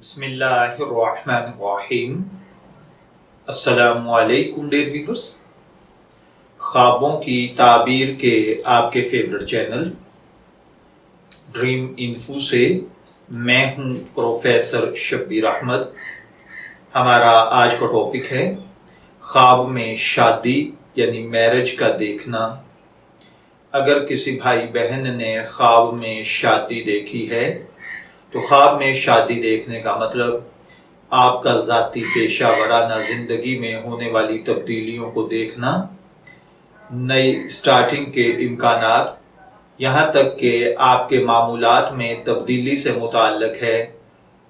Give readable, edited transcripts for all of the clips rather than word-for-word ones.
बिस्मिल्लाहिर्रहमानिर्रहीम। अस्सलामुअलैकुम dear viewers. ख्वाबों की ताबीर के आपके फेवरेट चैनल ड्रीम इन्फो से मैं हूं प्रोफेसर शब्बीर अहमद। हमारा आज का टॉपिक है ख्वाब में शादी यानी मैरिज का देखना। अगर किसी भाई बहन ने ख्वाब में शादी देखी है तो ख्वाब में शादी देखने का मतलब आपका ज़ाती पेशा वराना ज़िंदगी में होने वाली तब्दीलियों को देखना, नई स्टार्टिंग के इम्कानात, यहाँ तक कि आपके मामूलात में तब्दीली से मुताल्लिक है।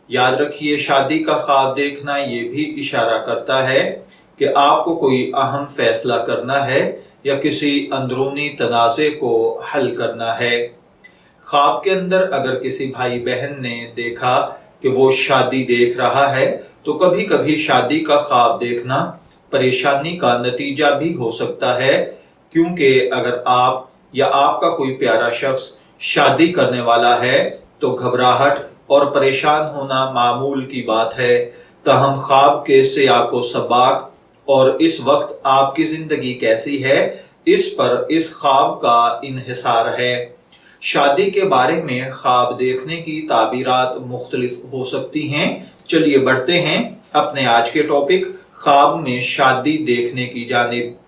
याद रखिए, शादी का ख्वाब देखना ये भी इशारा करता है कि आपको कोई अहम फैसला करना है या किसी अंदरूनी तनाज़े को हल करना है। ख्वाब के अंदर अगर किसी भाई बहन ने देखा कि वो शादी देख रहा है तो कभी कभी शादी का ख्वाब देखना परेशानी का नतीजा भी हो सकता है, क्योंकि अगर आप या आपका कोई प्यारा शख्स शादी करने वाला है तो घबराहट और परेशान होना मामूल की बात है। तहम ख्वाब के सियाको सबाक और इस वक्त आपकी जिंदगी कैसी है, इस पर इस ख्वाब का इन्हिसार है। शादी के बारे में ख्वाब देखने की ताबीरात मुख्तलिफ हो सकती हैं। चलिए बढ़ते हैं अपने आज के टॉपिक ख्वाब में शादी देखने की जानिब।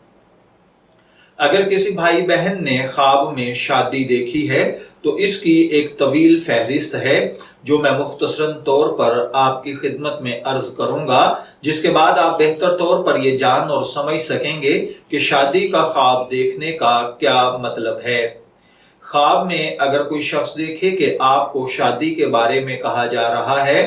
अगर किसी भाई बहन ने ख्वाब में शादी देखी है तो इसकी एक तवील फहरिस्त है जो मैं मुख्तसरन तौर पर आपकी खिदमत में अर्ज करूंगा, जिसके बाद आप बेहतर तौर पर यह जान और समझ सकेंगे कि शादी का ख्वाब देखने का क्या मतलब है। ख्वाब में अगर कोई शख्स देखे कि आपको शादी के बारे में कहा जा रहा है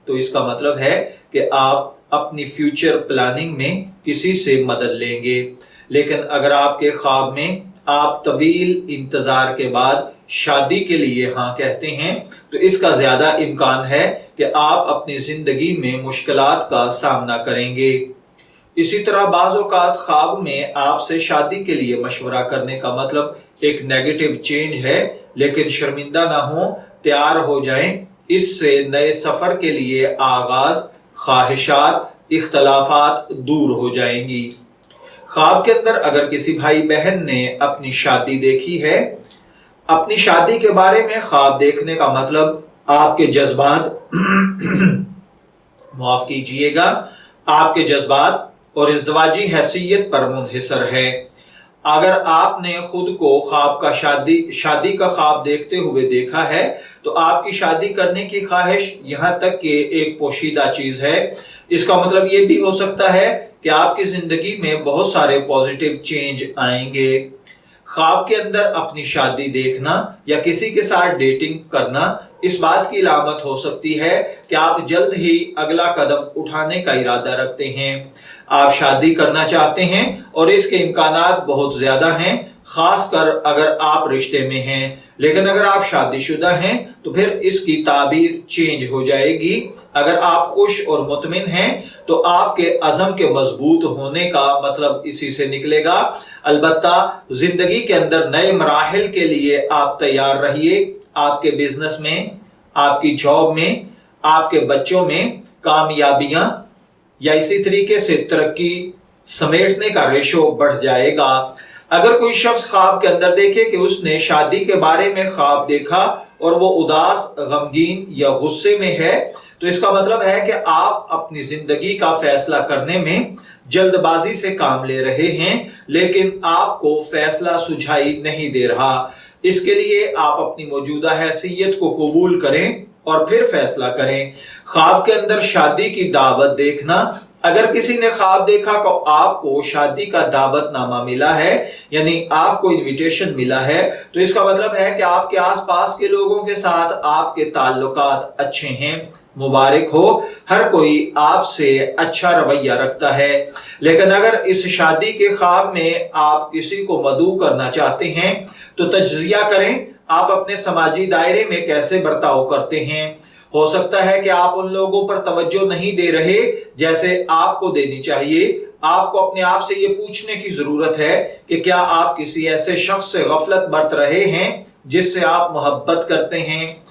तो इसका मतलब है कि आप अपनी फ्यूचर प्लानिंग में किसी से मदद लेंगे। लेकिन अगर आपके ख्वाब में आप तवील इंतजार के बाद शादी के लिए हाँ कहते हैं तो इसका ज्यादा इम्कान है कि आप अपनी जिंदगी में मुश्किलात का सामना करेंगे। इसी तरह बाज़ औक़ात ख्वाब में आपसे शादी के लिए मशवरा करने का मतलब एक नेगेटिव चेंज है, लेकिन शर्मिंदा ना हो, तैयार हो जाएं, इससे नए सफर के लिए आगाज, ख्वाहिशात, इख्तलाफात दूर हो जाएंगी। ख्वाब के अंदर अगर किसी भाई बहन ने अपनी शादी देखी है, अपनी शादी के बारे में ख्वाब देखने का मतलब आपके जज्बात माफ कीजिएगा, आपके जज्बात और इज़्दिवाजी हैसियत पर मुनहिसर है। अगर आपने खुद को ख्वाब का शादी का ख्वाब देखते हुए देखा है तो आपकी शादी करने की ख्वाहिश यहाँ तक कि एक पोशीदा चीज है। इसका मतलब ये भी हो सकता है कि आपकी जिंदगी में बहुत सारे पॉजिटिव चेंज आएंगे। ख्वाब के अंदर अपनी शादी देखना या किसी के साथ डेटिंग करना इस बात की अलामत हो सकती है कि आप जल्द ही अगला कदम उठाने का इरादा रखते हैं। आप शादी करना चाहते हैं और इसके इम्कानात बहुत ज्यादा हैं, खासकर अगर आप रिश्ते में हैं। लेकिन अगर आप शादीशुदा हैं तो फिर इसकी ताबीर चेंज हो जाएगी। अगर आप खुश और मुतमिन हैं तो आपके अज़म के मजबूत होने का मतलब इसी से निकलेगा। अलबत्ता जिंदगी के अंदर नए मराहिल के लिए आप तैयार रहिए। आपके बिजनेस में, आपकी जॉब में, आपके बच्चों में कामयाबियां या इसी तरीके से तरक्की समेटने का रेशो बढ़ जाएगा। अगर कोई शख्स ख्वाब के अंदर देखे कि उसने शादी के बारे में ख्वाब देखा और वो उदास, गमगीन या गुस्से में है तो इसका मतलब है कि आप अपनी जिंदगी का फैसला करने में जल्दबाजी से काम ले रहे हैं, लेकिन आपको फैसला सुझाई नहीं दे रहा। इसके लिए आप अपनी मौजूदा हैसियत को कबूल करें और फिर फैसला करें। ख्वाब के अंदर शादी की दावत देखना, अगर किसी ने ख्वाब देखा कि आपको शादी का दावतनामा मिला है यानी आपको इनविटेशन मिला है तो इसका मतलब है कि आपके आसपास के लोगों के साथ आपके ताल्लुकात अच्छे हैं। मुबारक हो, हर कोई आपसे अच्छा रवैया रखता है। लेकिन अगर इस शादी के ख्वाब में आप किसी को मदऊ करना चाहते हैं तो तज्जिया करें आप अपने समाजी दायरे में कैसे बर्ताव करते हैं। हो सकता है कि आप उन लोगों पर तवज्जो नहीं दे रहे जैसे आपको देनी चाहिए। आपको अपने आप से ये पूछने की जरूरत है कि क्या आप किसी ऐसे शख्स से गफलत बरत रहे हैं जिससे आप मोहब्बत करते हैं।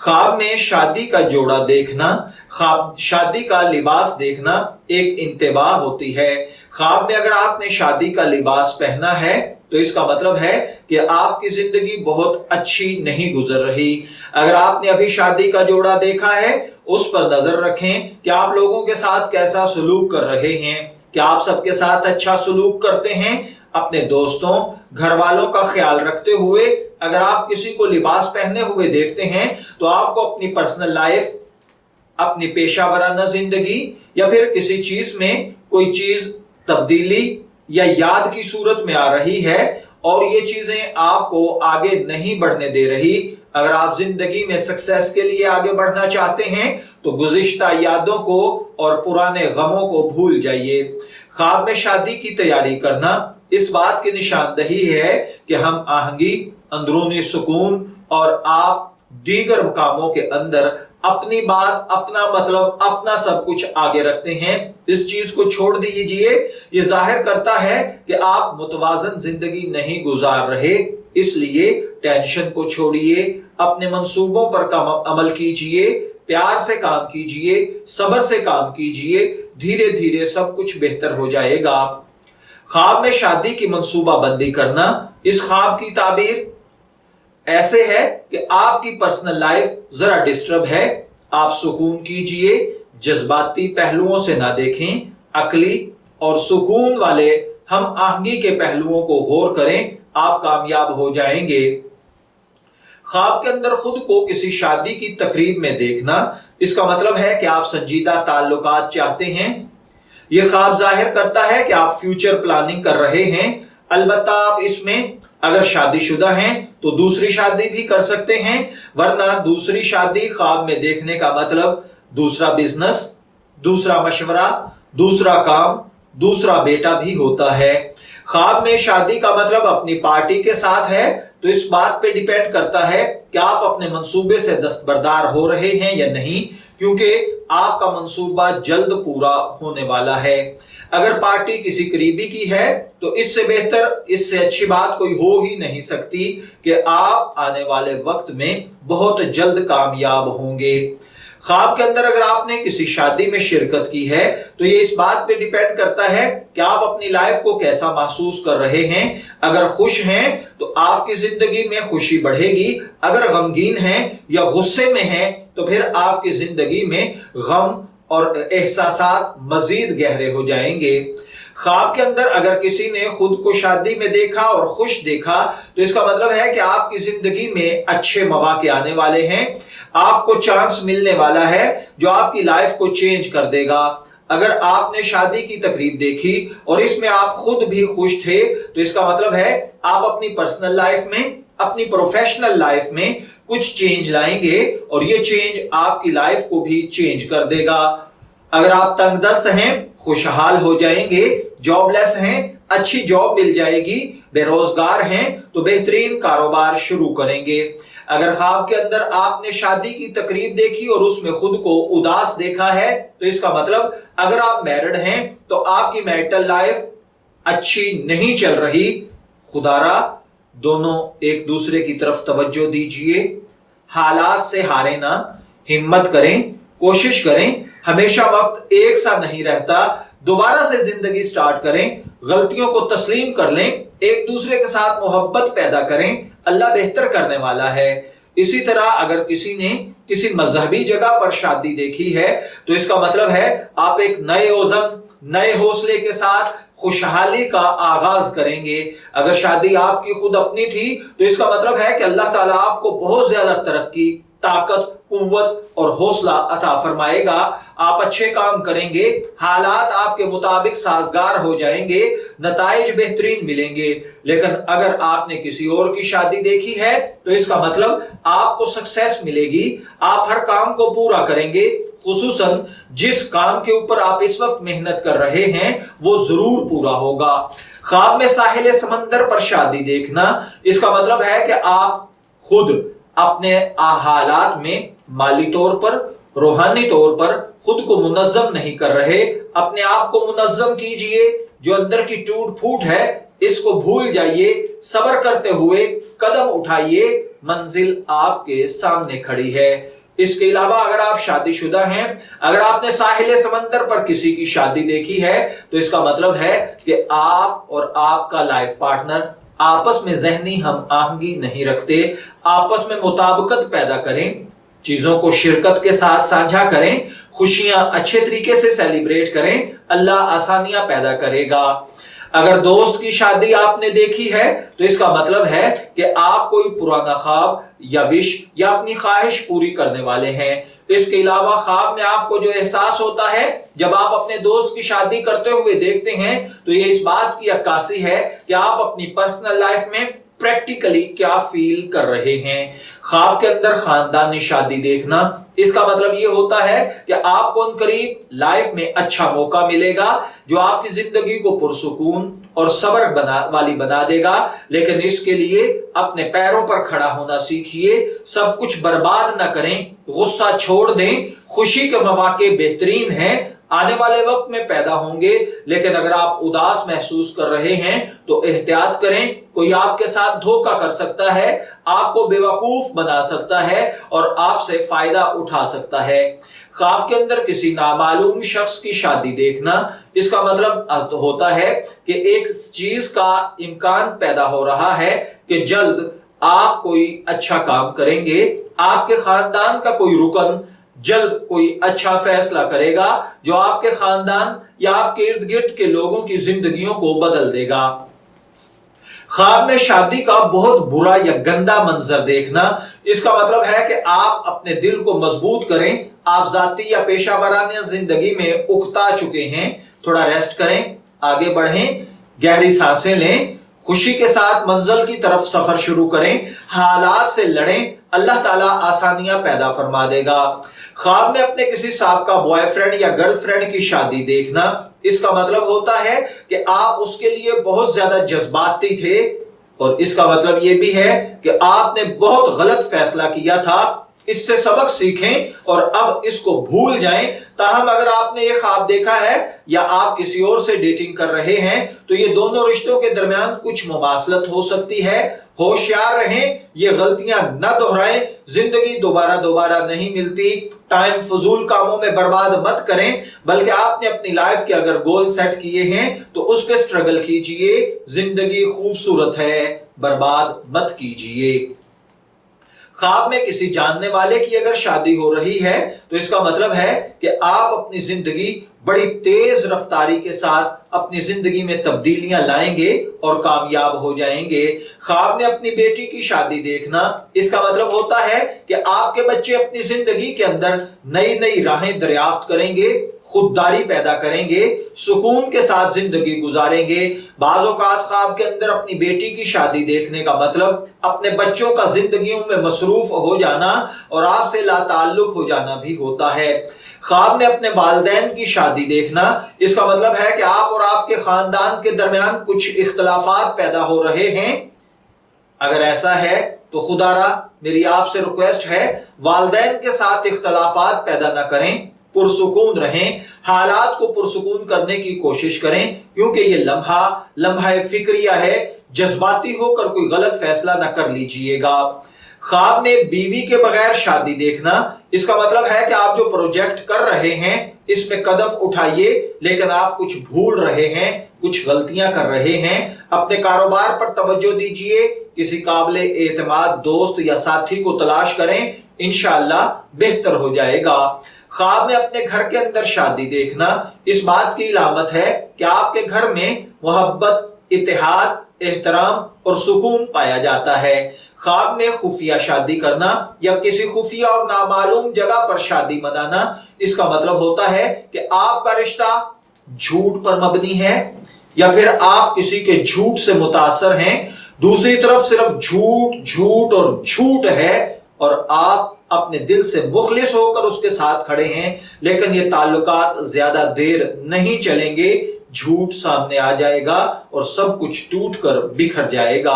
ख्वाब में शादी का जोड़ा देखना, ख्वाब शादी का लिबास देखना एक इंतबाह होती है। ख्वाब में अगर आपने शादी का लिबास पहना है तो इसका मतलब है कि आपकी जिंदगी बहुत अच्छी नहीं गुजर रही। अगर आपने अभी शादी का जोड़ा देखा है, उस पर नजर रखें कि आप लोगों के साथ कैसा सलूक कर रहे हैं, क्या आप सबके साथ अच्छा सलूक करते हैं। अपने दोस्तों, घर वालों का ख्याल रखते हुए अगर आप किसी को लिबास पहने हुए देखते हैं तो आपको अपनी पर्सनल लाइफ, अपनी पेशा वराना जिंदगी या फिर किसी चीज में कोई चीज तब्दीली या याद की सूरत में आ रही है और ये चीजें आपको आगे नहीं बढ़ने दे रही। अगर आप जिंदगी में सक्सेस के लिए आगे बढ़ना चाहते हैं तो गुज़िश्ता यादों को और पुराने गमों को भूल जाइए। ख्वाब में शादी की तैयारी करना इस बात की निशानदही है कि हम आहंगी, अंदरूनी सुकून और आप दीगर कामों के अंदर अपनी बात, अपना मतलब, अपना सब कुछ आगे रखते हैं। इस चीज को छोड़ दीजिए। ये जाहिर करता है कि आप मुतवाजन जिंदगी नहीं गुजार रहे। इसलिए टेंशन को छोड़िए, अपने मंसूबों पर अमल कीजिए, प्यार से काम कीजिए, सब्र से काम कीजिए। धीरे धीरे सब कुछ बेहतर हो जाएगा। ख्वाब में शादी की मंसूबा बंदी करना, इस ख्वाब की ताबीर ऐसे है कि आपकी पर्सनल लाइफ जरा डिस्टर्ब है। आप सुकून कीजिए, जज्बाती पहलुओं से ना देखें, अकली और सुकून वाले हम आहंगी के पहलुओं को गौर करें, आप कामयाब हो जाएंगे। ख्वाब के अंदर खुद को किसी शादी की तकरीब में देखना, इसका मतलब है कि आप संजीदा ताल्लुकात चाहते हैं। यह ख्वाब जाहिर करता है कि आप फ्यूचर प्लानिंग कर रहे हैं। अलबत्ता आप इसमें अगर शादीशुदा हैं तो दूसरी शादी भी कर सकते हैं, वरना दूसरी शादी ख्वाब में देखने का मतलब दूसरा बिजनेस, दूसरा मशवरा, दूसरा काम, दूसरा बेटा भी होता है। ख्वाब में शादी का मतलब अपनी पार्टी के साथ है तो इस बात पे डिपेंड करता है कि आप अपने मंसूबे से दस्तबरदार हो रहे हैं या नहीं, क्योंकि आपका मंसूबा जल्द पूरा होने वाला है। अगर पार्टी किसी करीबी की है तो इससे बेहतर, इससे अच्छी बात कोई हो ही नहीं सकती कि आप आने वाले वक्त में बहुत जल्द कामयाब होंगे। ख्वाब के अंदर अगर आपने किसी शादी में शिरकत की है तो ये इस बात पे डिपेंड करता है कि आप अपनी लाइफ को कैसा महसूस कर रहे हैं। अगर खुश हैं तो आपकी जिंदगी में खुशी बढ़ेगी, अगर गमगीन हैं या गुस्से में हैं तो फिर आपकी जिंदगी में गम और एहसासात मजीद गहरे हो जाएंगे। ख्वाब के अंदर अगर किसी ने खुद को शादी में देखा और खुश देखा तो इसका मतलब है कि आपकी जिंदगी में अच्छे मौके आने वाले हैं, आपको चांस मिलने वाला है जो आपकी लाइफ को चेंज कर देगा। अगर आपने शादी की तकरीब देखी और इसमें आप खुद भी खुश थे तो इसका मतलब है आप अपनी पर्सनल लाइफ में, अपनी प्रोफेशनल लाइफ में कुछ चेंज लाएंगे और ये चेंज आपकी लाइफ को भी चेंज कर देगा। अगर आप तंगदस्त हैं, खुशहाल हो जाएंगे, जॉबलेस हैं, अच्छी जॉब मिल जाएगी, बेरोजगार हैं तो बेहतरीन कारोबार शुरू करेंगे। अगर ख्वाब के अंदर आपने शादी की तकरीब देखी और उसमें खुद को उदास देखा है तो इसका मतलब अगर आप मैरिड हैं तो आपकी मैरिटल लाइफ अच्छी नहीं चल रही। खुदारा दोनों एक दूसरे की तरफ तवज्जो दीजिए, हालात से हारे ना, हिम्मत करें, कोशिश करें। हमेशा वक्त एक सा नहीं रहता, दोबारा से जिंदगी स्टार्ट करें, गलतियों को तस्लीम कर लें, एक दूसरे के साथ मोहब्बत पैदा करें, अल्लाह बेहतर करने वाला है। इसी तरह अगर किसी ने किसी मजहबी जगह पर शादी देखी है तो इसका मतलब है आप एक नए ओज़म, नए हौसले के साथ खुशहाली का आगाज करेंगे। अगर शादी आपकी खुद अपनी थी तो इसका मतलब है कि अल्लाह ताला आपको बहुत ज्यादा तरक्की, ताकत, कुव्वत और हौसला अता फरमाएगा। आप अच्छे काम करेंगे, हालात आपके मुताबिक साजगार हो जाएंगे, नताइज बेहतरीन मिलेंगे। लेकिन अगर आपने किसी और की शादी देखी है तो इसका मतलब आपको सक्सेस मिलेगी, आप हर काम को पूरा करेंगे, खुसूसन जिस काम के ऊपर आप इस वक्त मेहनत कर रहे हैं वो जरूर पूरा होगा। ख्वाब में साहिल समंदर पर शादी देखना, इसका मतलब है कि आप खुद अपने हालात में माली तौर पर, रूहानी तौर पर खुद को मुनज्जम नहीं कर रहे। अपने आप को मुनज्जम कीजिए, जो अंदर की टूट फूट है इसको भूल जाइए, सब्र करते हुए कदम उठाइए, मंजिल आपके सामने खड़ी है। इसके अलावा अगर आप शादीशुदा हैं, अगर आपने साहिल समंदर पर किसी की शादी देखी है, तो इसका मतलब है कि आप और आपका लाइफ पार्टनर आपस में ज़हनी हम आहंगी नहीं रखते। आपस में मुताबिकत पैदा करें, चीजों को शिरकत के साथ साझा करें, खुशियां अच्छे तरीके से सेलिब्रेट करें, अल्लाह आसानियां पैदा करेगा। अगर दोस्त की शादी आपने देखी है, तो इसका मतलब है कि आप कोई पुराना ख्वाब या विश या अपनी ख्वाहिश पूरी करने वाले हैं। इसके अलावा ख्वाब में आपको जो एहसास होता है जब आप अपने दोस्त की शादी करते हुए देखते हैं, तो ये इस बात की अक्कासी है कि आप अपनी पर्सनल लाइफ में प्रैक्टिकली क्या फील कर रहे हैं। ख्वाब के अंदर खानदानी शादी देखना, इसका मतलब ये होता है कि आपको करीब लाइफ में अच्छा मौका मिलेगा जो आपकी जिंदगी को पुरसुकून और सब्र वाली बना देगा। लेकिन इसके लिए अपने पैरों पर खड़ा होना सीखिए, सब कुछ बर्बाद ना करें, गुस्सा छोड़ दें। खुशी के मौके बेहतरीन हैं, आने वाले वक्त में पैदा होंगे, लेकिन अगर आप उदास महसूस कर रहे हैं तो एहतियात करें। कोई आपके साथ धोखा कर सकता है, आपको बेवकूफ बना सकता है और आपसे फायदा उठा सकता है। ख्वाब के अंदर किसी नामालूम शख्स की शादी देखना, इसका मतलब होता है कि एक चीज का इम्कान पैदा हो रहा है कि जल्द आप कोई अच्छा काम करेंगे, आपके खानदान का कोई रुकन जल्द कोई अच्छा फैसला करेगा जो आपके खानदान या आपके इर्द गिर्द के लोगों की जिंदगियों को बदल देगा। ख्वाब में शादी का बहुत बुरा या गंदा मंजर देखना, इसका मतलब है कि आप अपने दिल को मजबूत करें। आप जाती या पेशा वाराना जिंदगी में उकता चुके हैं, थोड़ा रेस्ट करें, आगे बढ़ें, गहरी सांसें लें, खुशी के साथ मंजिल की तरफ सफर शुरू करें, हालात से लड़ें, अल्लाह ताला आसानियां पैदा फरमा देगा। ख्वाब में अपने किसी साबका बॉयफ्रेंड या गर्लफ्रेंड की शादी देखना, इसका मतलब होता है कि आप उसके लिए बहुत ज्यादा जज्बाती थे और इसका मतलब यह भी है कि आपने बहुत गलत फैसला किया था। इससे सबक सीखें और अब इसको भूल जाएं। ताहम अगर आपने ये ख्वाब देखा है या आप किसी और से डेटिंग कर रहे हैं, तो ये दोनों रिश्तों के दरमियान कुछ मुमासलत हो सकती है। होशियार रहें, ये गलतियां न दोहराएं। जिंदगी दोबारा नहीं मिलती। टाइम फजूल कामों में बर्बाद मत करें, बल्कि आपने अपनी लाइफ के अगर गोल सेट किए हैं तो उस पर स्ट्रगल कीजिए। जिंदगी खूबसूरत है, बर्बाद मत कीजिए। ख्वाब में किसी जानने वाले की अगर शादी हो रही है, तो इसका मतलब है कि आप अपनी जिंदगी बड़ी तेज रफ्तारी के साथ अपनी जिंदगी में तब्दीलियां लाएंगे और कामयाब हो जाएंगे। ख्वाब में अपनी बेटी की शादी देखना, इसका मतलब होता है कि आपके बच्चे अपनी जिंदगी के अंदर नई नई राहें दरियाफ्त करेंगे, खुददारी पैदा करेंगे, सुकून के साथ जिंदगी गुजारेंगे। बाज़ औक़ात ख्वाब के अंदर अपनी बेटी की शादी देखने का मतलब अपने बच्चों का जिंदगियों में मसरूफ हो जाना और आपसे लाताल्लुक हो जाना भी होता है। ख्वाब में अपने वालिदैन की शादी देखना, इसका मतलब है कि आप और आपके खानदान के दरमियान कुछ इख्तलाफात पैदा हो रहे हैं। अगर ऐसा है तो खुदारा मेरी आपसे रिक्वेस्ट है, वालिदैन के साथ इख्तलाफात पैदा ना करें, पुरसुकून रहें, हालात को पुरसुकून करने की कोशिश करें, क्योंकि ये लम्हा फिक्रिया है। जज्बाती होकर कोई गलत फैसला न कर लीजिएगा। ख्वाब में बीवी के बगैर शादी देखना, इसका मतलब है कि आप जो प्रोजेक्ट कर रहे हैं इसमें कदम उठाइए, लेकिन आप कुछ भूल रहे हैं, कुछ गलतियां कर रहे हैं। अपने कारोबार पर तवज्जो दीजिए, किसी काबिल एतमाद दोस्त या साथी को तलाश करें, इंशाअल्लाह बेहतर हो जाएगा। ख्वाब में अपने घर के अंदर शादी देखना, इस बात की इलामत है कि आपके घर में मोहब्बत, इत्तेहाद, एहतराम और सुकून पाया जाता है। ख्वाब में खुफिया शादी करना या किसी खुफिया और नामालूम जगह पर शादी मनाना, इसका मतलब होता है कि आपका रिश्ता झूठ पर मबनी है या फिर आप किसी के झूठ से मुतासर हैं। दूसरी तरफ सिर्फ झूठ और झूठ है और आप अपने दिल से मुखलिस होकर उसके साथ खड़े हैं, लेकिन ये ताल्लुकात ज्यादा देर नहीं चलेंगे। झूठ सामने आ जाएगा और सब कुछ टूटकर बिखर जाएगा।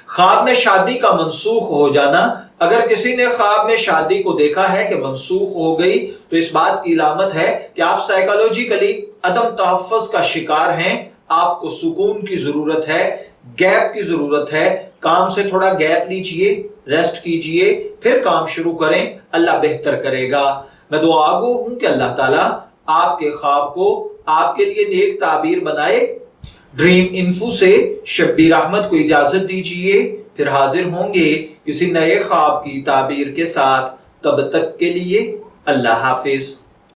ख्वाब में शादी का मनसूख हो जाना, अगर किसी ने ख्वाब में शादी को देखा है कि मनसूख हो गई, तो इस बात की इलामत है कि आप साइकोलॉजिकली अदम तहफ़्फ़ुज़ का शिकार हैं। आपको सुकून की जरूरत है, گیپ کی ضرورت ہے، کام سے تھوڑا گیپ لیجئے، ریسٹ کیجئے، پھر کام شروع کریں، اللہ بہتر کرے گا۔ میں دعا گو ہوں کہ اللہ تعالیٰ آپ کے خواب کو آپ کے لیے نیک تعبیر بنائے۔ ڈریم انفو سے شبیر احمد کو اجازت دیجئے، پھر حاضر ہوں گے کسی نئے خواب کی تعبیر کے ساتھ۔ تب تک کے لیے اللہ حافظ۔